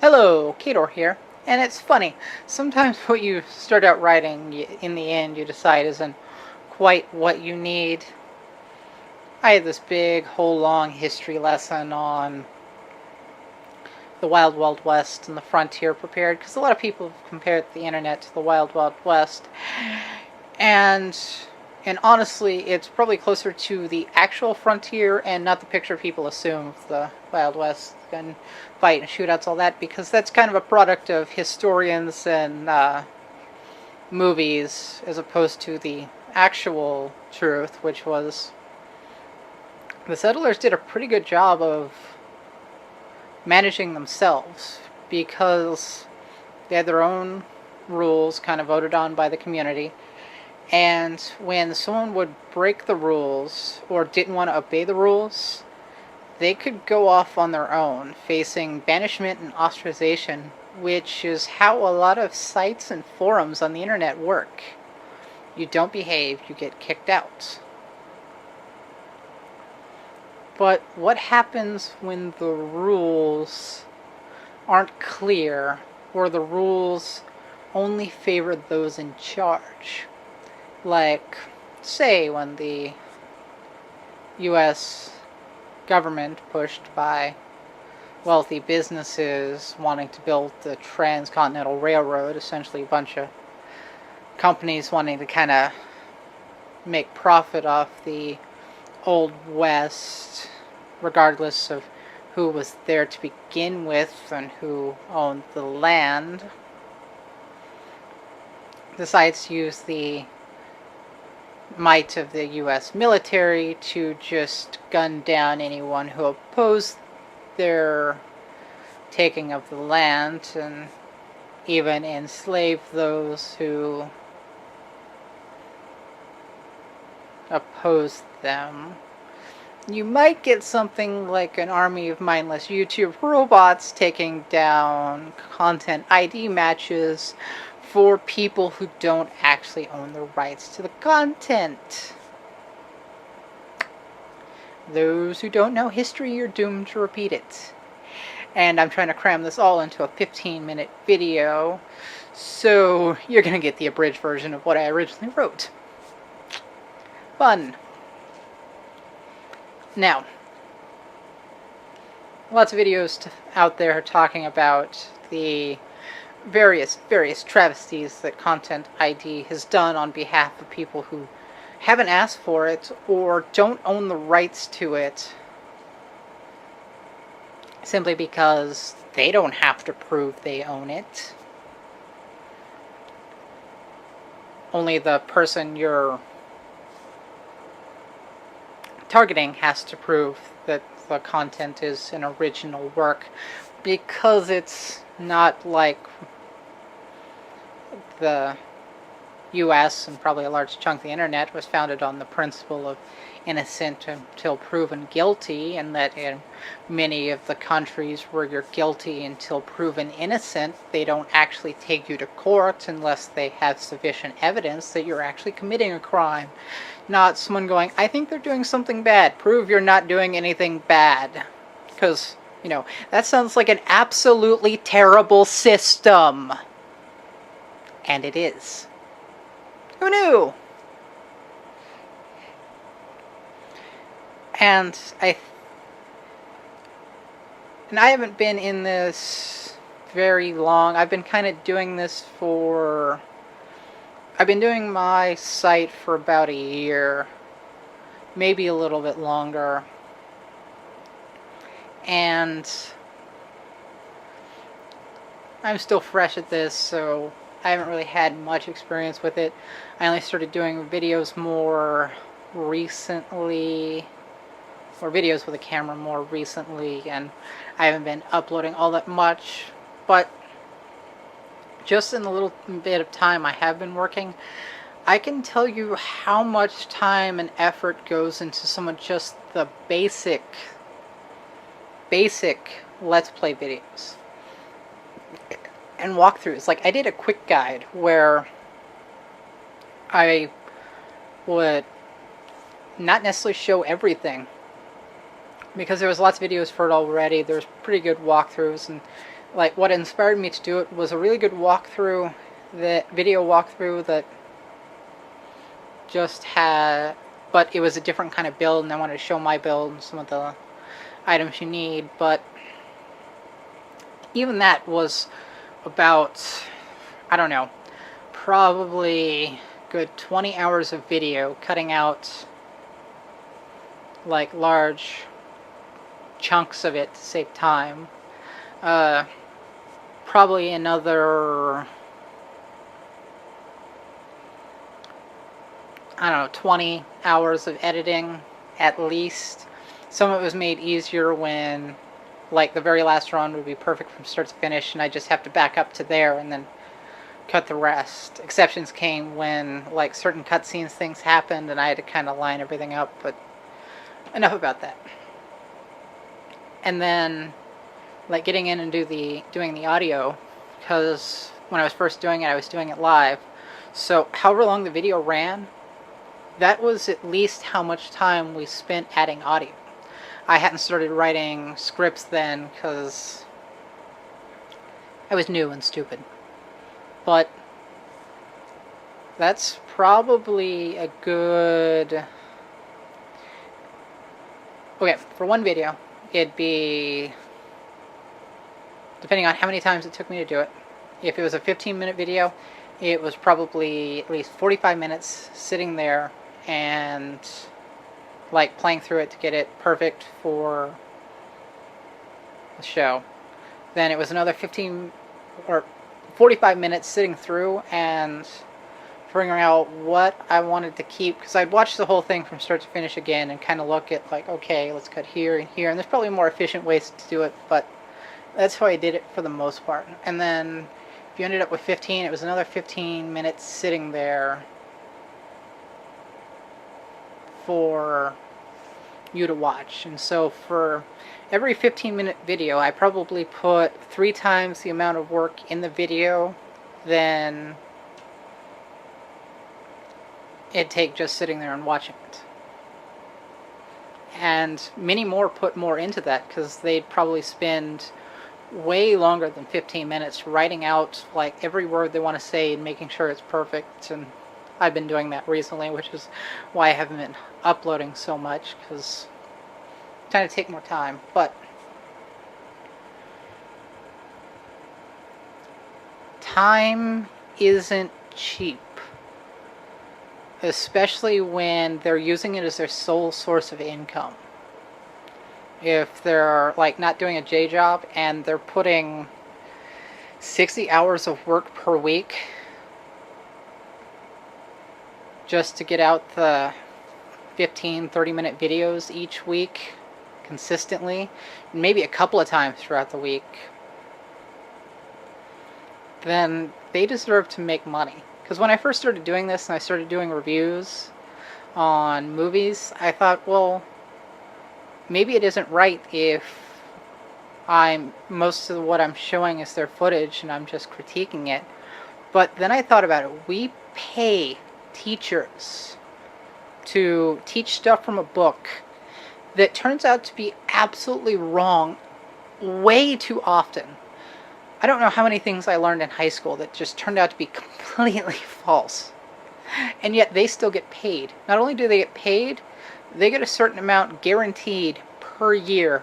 Hello, Caydor here. And it's funny, sometimes what you start out writing, in the end, you decide isn't quite what you need. I had this big, whole long history lesson on the Wild Wild West and the frontier prepared, because a lot of people have compared the internet to the Wild Wild West. And and honestly, it's probably closer to the actual frontier and not the picture people assume of the Wild West and fight and shootouts, all that, because that's kind of a product of historians and movies as opposed to the actual truth, which was the settlers did a pretty good job of managing themselves because they had their own rules kind of voted on by the community. And when someone would break the rules or didn't want to obey the rules, they could go off on their own, facing banishment and ostracization, which is how a lot of sites and forums on the internet work. You don't behave, you get kicked out. But what happens when the rules aren't clear, or the rules only favor those in charge? Like, say, when the U.S. government, pushed by wealthy businesses wanting to build the transcontinental railroad, essentially a bunch of companies wanting to kind of make profit off the Old West, regardless of who was there to begin with and who owned the land, decides to use the might of the U.S. military to just gun down anyone who opposed their taking of the land, and even enslave those who opposed them. You might get something like an army of mindless YouTube robots taking down ContentId matches for people who don't actually own the rights to the content. Those who don't know history are doomed to repeat it. And I'm trying to cram this all into a 15-minute video, so you're going to get the abridged version of what I originally wrote. Fun. Now, lots of videos out there talking about the various travesties that ContentId has done on behalf of people who haven't asked for it or don't own the rights to it, simply because they don't have to prove they own it. Only the person you're targeting has to prove that the content is an original work, because it's not like the US and probably a large chunk of the internet was founded on the principle of innocent until proven guilty, and that in many of the countries where you're guilty until proven innocent, they don't actually take you to court unless they have sufficient evidence that you're actually committing a crime. Not someone going, I think they're doing something bad. Prove you're not doing anything bad. Because, that sounds like an absolutely terrible system. And it is. Who knew? And I haven't been in this very long. I've been kind of doing this for... I've been doing my site for about a year, maybe a little bit longer, and I'm still fresh at this, so I haven't really had much experience with it. I only started doing videos more recently, or videos with a camera more recently, and I haven't been uploading all that much, but just in the little bit of time I have been working, I can tell you how much time and effort goes into some of just the basic Let's Play videos and walkthroughs. Like, I did a quick guide where I would not necessarily show everything, because there was lots of videos for it already. There's pretty good walkthroughs, and like what inspired me to do it was a really good walkthrough, the video walkthrough that just had, but it was a different kind of build, and I wanted to show my build and some of the items you need. But even that was about, I don't know, probably good 20 hours of video, cutting out like large chunks of it to save time. Probably another, I don't know, 20 hours of editing at least. Some of it was made easier when, like, the very last run would be perfect from start to finish, and I just have to back up to there and then cut the rest. Exceptions came when, like, certain cutscenes things happened and I had to kind of line everything up, but enough about that. And then, like, getting in and doing the audio, because when I was first doing it, I was doing it live. So however long the video ran, that was at least how much time we spent adding audio. I hadn't started writing scripts then because I was new and stupid. But that's probably a good... Okay, for one video, it'd be, depending on how many times it took me to do it, if it was a 15-minute video, it was probably at least 45 minutes sitting there and like playing through it to get it perfect for the show. Then it was another 15 or 45 minutes sitting through and figuring out what I wanted to keep, because I'd watch the whole thing from start to finish again and kind of look at, like, okay, let's cut here and here, and there's probably more efficient ways to do it, but that's how I did it for the most part. And then if you ended up with 15, it was another 15 minutes sitting there for you to watch. And so for every 15-minute video, I probably put 3 times the amount of work in the video than it'd take just sitting there and watching it. And many more put more into that, because they'd probably spend way longer than 15 minutes writing out like every word they want to say and making sure it's perfect. And I've been doing that recently, which is why I haven't been uploading so much, because I'm trying to take more time. But time isn't cheap, especially when they're using it as their sole source of income. If they're like not doing a J job and they're putting 60 hours of work per week just to get out the 15-30-minute videos each week consistently, maybe a couple of times throughout the week, then they deserve to make money. Because when I first started doing this and I started doing reviews on movies, I thought, well, maybe it isn't right if most of what I'm showing is their footage and I'm just critiquing it. But then I thought about it. We pay teachers to teach stuff from a book that turns out to be absolutely wrong way too often. I don't know how many things I learned in high school that just turned out to be completely false. And yet they still get paid. Not only do they get paid, they get a certain amount guaranteed per year,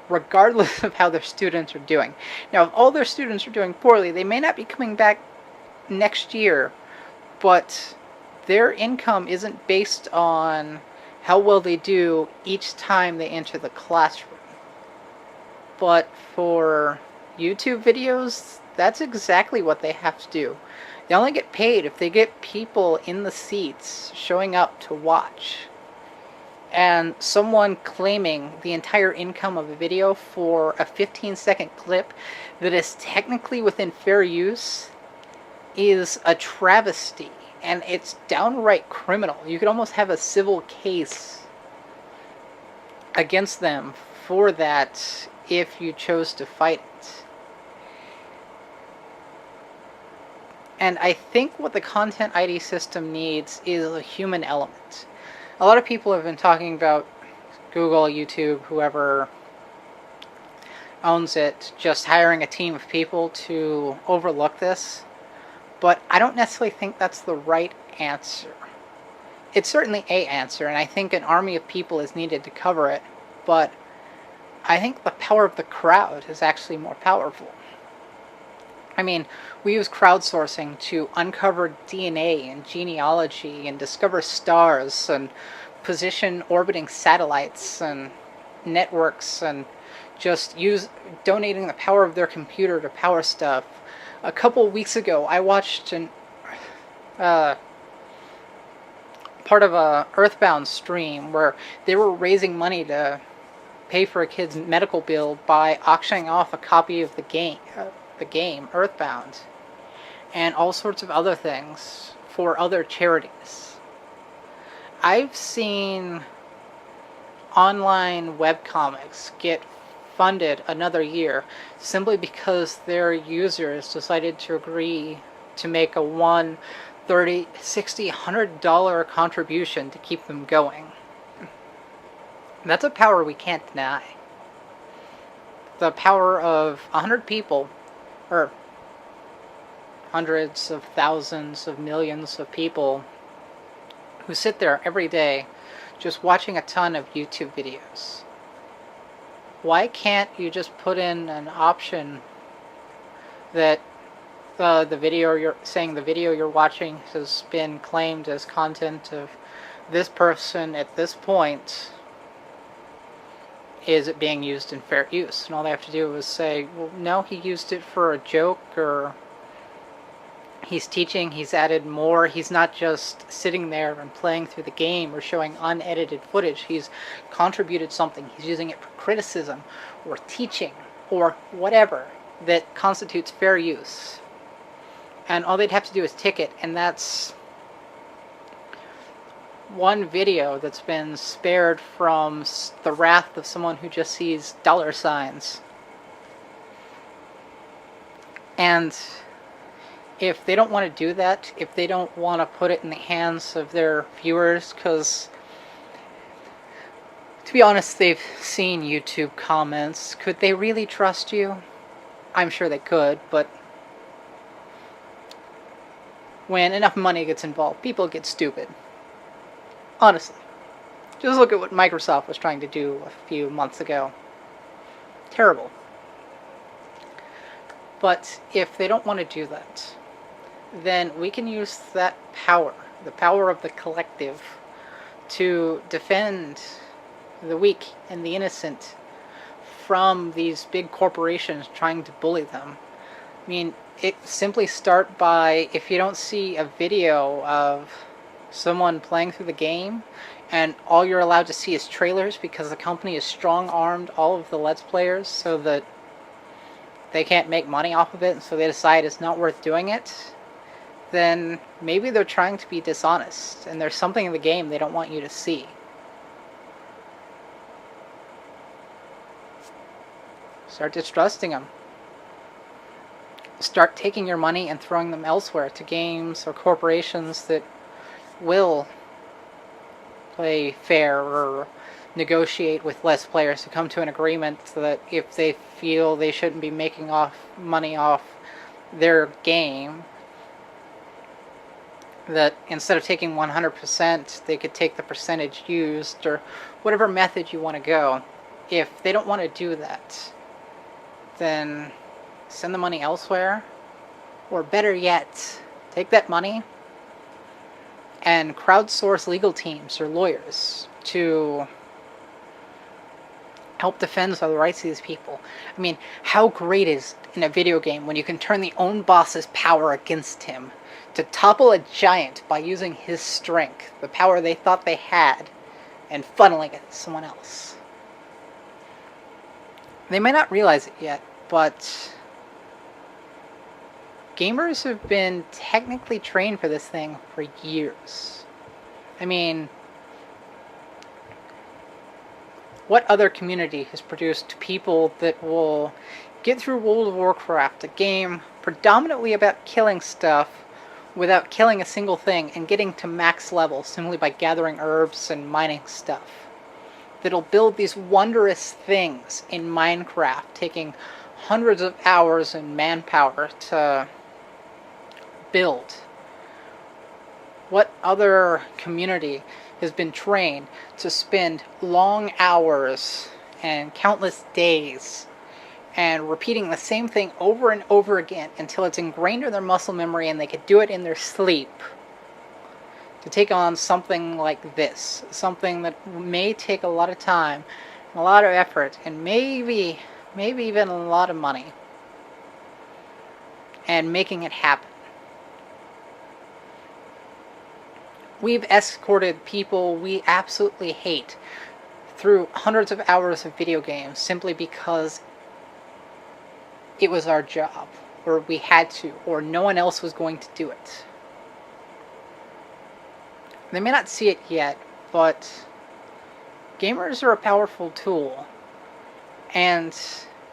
regardless of how their students are doing. Now, if all their students are doing poorly, they may not be coming back next year, but their income isn't based on how well they do each time they enter the classroom. But for YouTube videos, that's exactly what they have to do. They only get paid if they get people in the seats showing up to watch. And someone claiming the entire income of a video for a 15-second clip that is technically within fair use is a travesty. And it's downright criminal. You could almost have a civil case against them for that if you chose to fight it. And I think what the ContentId system needs is a human element. A lot of people have been talking about Google, YouTube, whoever, owns it just hiring a team of people to overlook this, but I don't necessarily think that's the right answer. It's certainly a answer, and I think an army of people is needed to cover it, but I think the power of the crowd is actually more powerful. I mean, we use crowdsourcing to uncover DNA and genealogy and discover stars and position orbiting satellites and networks and just use donating the power of their computer to power stuff. A couple weeks ago, I watched an part of a Earthbound stream where they were raising money to pay for a kid's medical bill by auctioning off a copy of the game Earthbound, and all sorts of other things for other charities. I've seen online webcomics get funded another year simply because their users decided to agree to make a $1, $30, $60, $100 contribution to keep them going. That's a power we can't deny. The power of 100 people, or hundreds of thousands of millions of people who sit there every day just watching a ton of YouTube videos. Why can't you just put in an option that the video you're watching has been claimed as content of this person at this point? Is it being used in fair use? And all they have to do is say, well, no, he used it for a joke, or he's teaching, he's added more, he's not just sitting there and playing through the game or showing unedited footage, he's contributed something, he's using it for criticism or teaching or whatever that constitutes fair use. And all they'd have to do is tick it, and that's one video that's been spared from the wrath of someone who just sees dollar signs. And if they don't want to do that, if they don't want to put it in the hands of their viewers, because to be honest, they've seen YouTube comments, could they really trust you? I'm sure they could, but when enough money gets involved, people get stupid. Honestly. Just look at what Microsoft was trying to do a few months ago. Terrible. But if they don't want to do that, then we can use that power, the power of the collective, to defend the weak and the innocent from these big corporations trying to bully them. I mean, it simply start by, if you don't see a video of someone playing through the game and all you're allowed to see is trailers because the company has strong-armed all of the Let's Players so that they can't make money off of it, and so they decide it's not worth doing it, then maybe they're trying to be dishonest and there's something in the game they don't want you to see. Start distrusting them. Start taking your money and throwing them elsewhere to games or corporations that will play fair or negotiate with less players to come to an agreement so that if they feel they shouldn't be making money off their game, that instead of taking 100%, they could take the percentage used, or whatever method you want to go. If they don't want to do that, then send the money elsewhere, or better yet, take that money and crowdsource legal teams or lawyers to help defend the rights of these people. I mean, how great is it in a video game when you can turn the own boss's power against him, to topple a giant by using his strength, the power they thought they had, and funneling it to someone else. They may not realize it yet, but gamers have been technically trained for this thing for years. I mean, what other community has produced people that will get through World of Warcraft, a game predominantly about killing stuff, without killing a single thing and getting to max level simply by gathering herbs and mining stuff? that'll build these wondrous things in Minecraft, taking hundreds of hours and manpower to build. What other community has been trained to spend long hours and countless days and repeating the same thing over and over again until it's ingrained in their muscle memory and they could do it in their sleep, to take on something like this, something that may take a lot of time, a lot of effort, and maybe even a lot of money, and making it happen. We've escorted people we absolutely hate through hundreds of hours of video games simply because it was our job, or we had to, or no one else was going to do it. They may not see it yet, but gamers are a powerful tool, and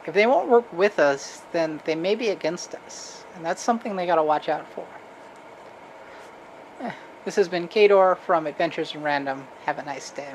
if they won't work with us, then they may be against us, and that's something they gotta watch out for. This has been Caydor from Adventures in Random. Have a nice day.